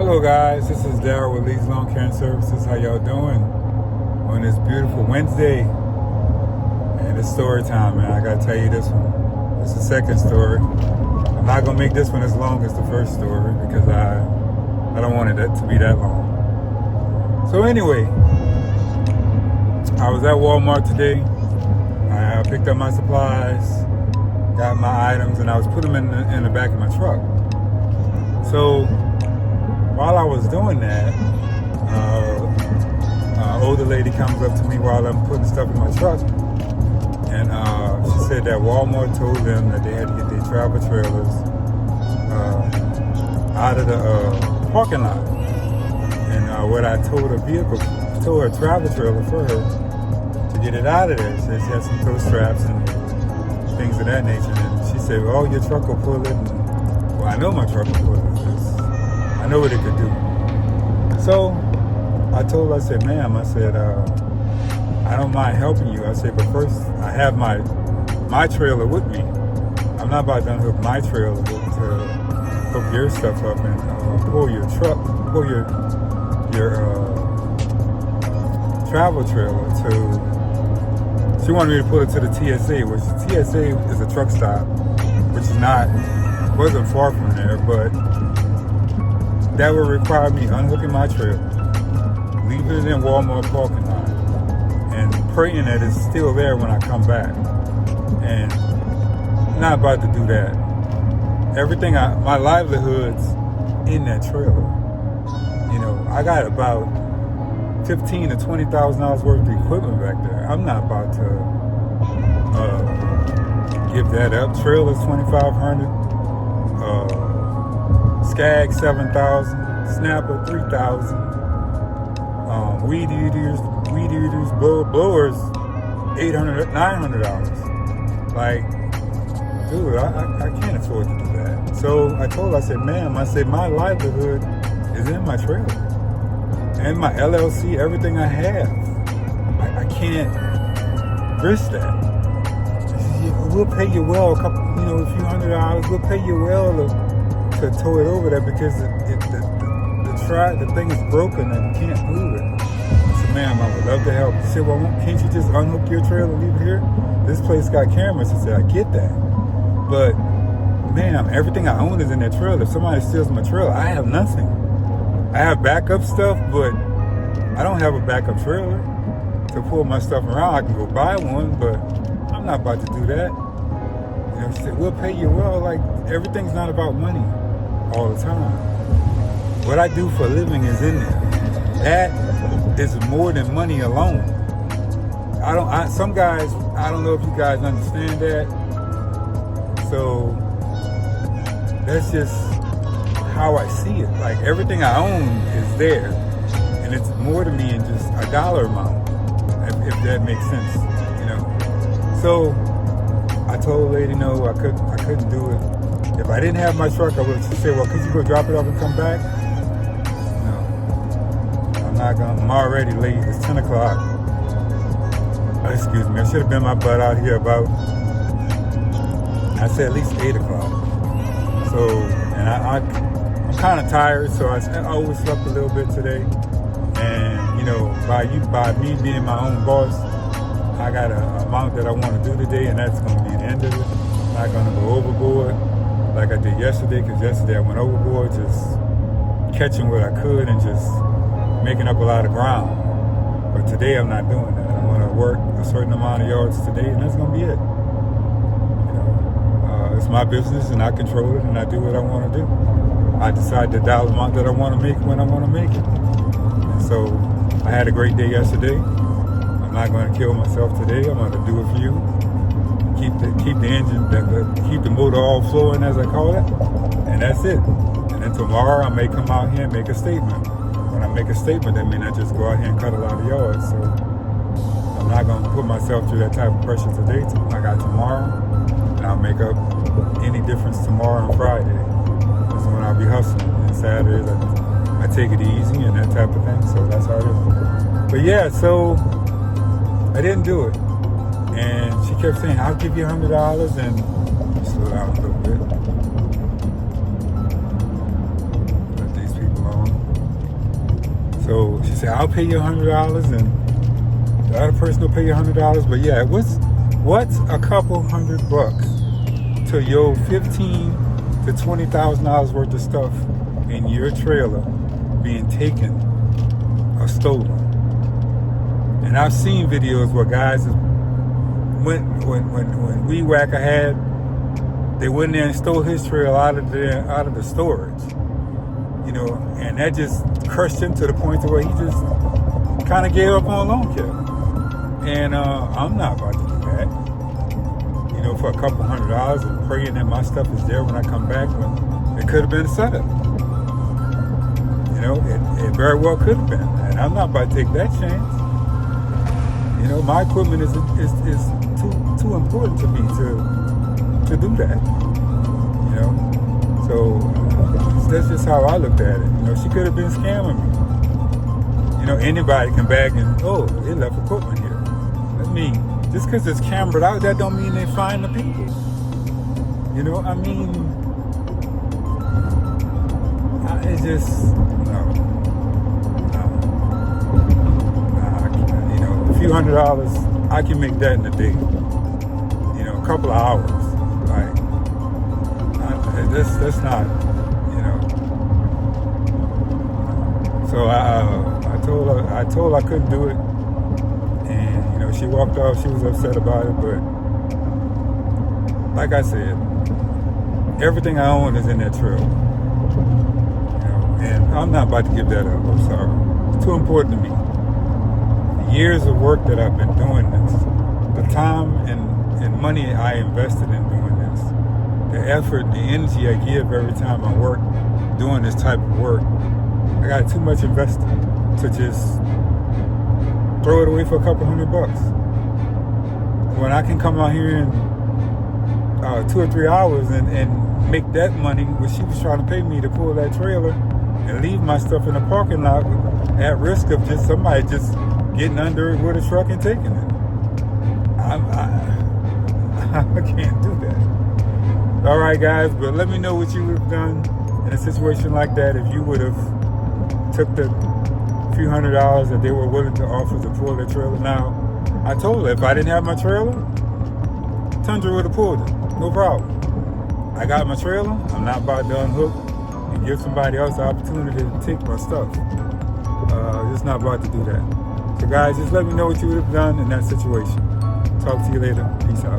Hello guys, this is Daryl with Lee's Lawn Care and Services. How y'all doing on this beautiful Wednesday? And it's story time, man. I gotta tell you this one. It's the second story. I'm not gonna make this one as long as the first story because I don't want it to be that long. So anyway, I was at Walmart today. I picked up my supplies, got my items, and I was putting them in the back of my truck. So while I was doing that, older lady comes up to me while I'm putting stuff in my truck, and she said that Walmart told them that they had to get their travel trailers out of the parking lot. And what I told her travel trailer for her to get it out of there. She said she had some tow straps and things of that nature. And she said, "Oh, your truck will pull it." And, well, I know my truck will pull it. I know what it could do. So I told her, I said, "Ma'am," I said, "I don't mind helping you." I said, "But first, I have my trailer with me. I'm not about to unhook my trailer to hook your stuff up and pull your travel trailer to." She wanted me to pull it to the TSA, which the TSA is a truck stop, which wasn't far from there, but that would require me unhooking my trailer, leaving it in Walmart parking lot, and praying that it's still there when I come back. And I'm not about to do that. My livelihood's in that trailer. You know, I got about $15,000 to $20,000 worth of equipment back there. I'm not about to give that up. Trailer's $2,500. Skag 7,000, Snapper 3,000, weed eaters, blowers $800, $900. Like, dude, I can't afford to do that. So I told her, I said, "Ma'am," I said, "my livelihood is in my trailer and my LLC, everything I have. I can't risk that." She said, "We'll pay you well, a few $100. We'll pay you well to tow it over there because the thing is broken and you can't move it." I said, "Ma'am, I would love to help." She said, "Well, can't you just unhook your trailer and leave it here? This place got cameras." I said, "I get that. But, ma'am, everything I own is in that trailer. If somebody steals my trailer, I have nothing. I have backup stuff, but I don't have a backup trailer to pull my stuff around. I can go buy one, but I'm not about to do that." You know, she said, "We'll pay you well." Like, everything's not about money all the time. What I do for a living is in there. That is more than money alone. Some guys, I don't know if you guys understand that. So that's just how I see it. Like, everything I own is there, and it's more to me than just a dollar amount, if that makes sense, you know. So I told the lady no, I couldn't do it. If I didn't have my truck, I would. She said, "Well, could you go drop it off and come back?" No, I'm not gonna. I'm already late. It's 10 o'clock. Excuse me. I should have been my butt out here about, I said, at least 8 o'clock. So, and I'm kind of tired, so I overslept a little bit today. And you know, by me being my own boss, I got an amount that I want to do today, and that's going to be the end of it. I'm not going to go overboard like I did yesterday, because yesterday I went overboard, just catching what I could and just making up a lot of ground. But today I'm not doing that. I'm going to work a certain amount of yards today, and that's going to be it. You know, it's my business, and I control it, and I do what I want to do. I decide the dollar amount that I want to make when I want to make it. And so I had a great day yesterday. I'm not going to kill myself today. I'm going to do it for you. Keep the engine, keep the motor all flowing, as I call it, and that's it. And then tomorrow I may come out here and make a statement. When I make a statement, that means I just go out here and cut a lot of yards. So I'm not going to put myself through that type of pressure today. I got tomorrow, and I'll make up any difference tomorrow and Friday. That's when I'll be hustling. And Saturdays I take it easy and that type of thing. So that's how it is. But yeah, so I didn't do it. And she kept saying, "I'll give you $100," and slow down a little bit. Let these people on. So she said, I'll pay you $100 and the other person will pay you $100. But yeah, what's a couple $100 to your $15,000 to $20,000 worth of stuff in your trailer being taken or stolen? And I've seen videos where guys when Weed Whacker they went there and stole his trailer out of the storage, you know, and that just crushed him to the point to where he just kind of gave up on lawn care. And I'm not about to do that, you know, for a couple $100 and praying that my stuff is there when I come back, when it could have been a setup. You know, it very well could have been, and I'm not about to take that chance. You know, my equipment is too important to me to do that. You know, so that's just how I looked at it. You know, she could have been scamming me. You know, anybody can bag and they left equipment here. I mean, just because it's cambered out, that don't mean they find the people. You know, I mean, it's just a few $100, I can make that in a day. You know, a couple of hours. Like, that's not, you know. So I told her I couldn't do it, and you know, she walked off. She was upset about it, but like I said, everything I own is in that trailer. You know, and I'm not about to give that up. I'm sorry. It's too important to me. Years of work that I've been doing this, the time and money I invested in doing this, the effort, the energy I give every time I work doing this type of work, I got too much invested to just throw it away for a couple $100. When I can come out here in 2 or 3 hours and make that money, which she was trying to pay me to pull that trailer and leave my stuff in the parking lot at risk of just somebody just getting under it with a truck and taking it. I can't do that. All right, guys, but let me know what you would have done in a situation like that if you would have took the few $100 that they were willing to offer to pull their trailer. Now, I told her if I didn't have my trailer, Tundra would have pulled it. No problem. I got my trailer. I'm not about to unhook and give somebody else the opportunity to take my stuff. Just not about to do that. So guys, just let me know what you would have done in that situation. Talk to you later. Peace out.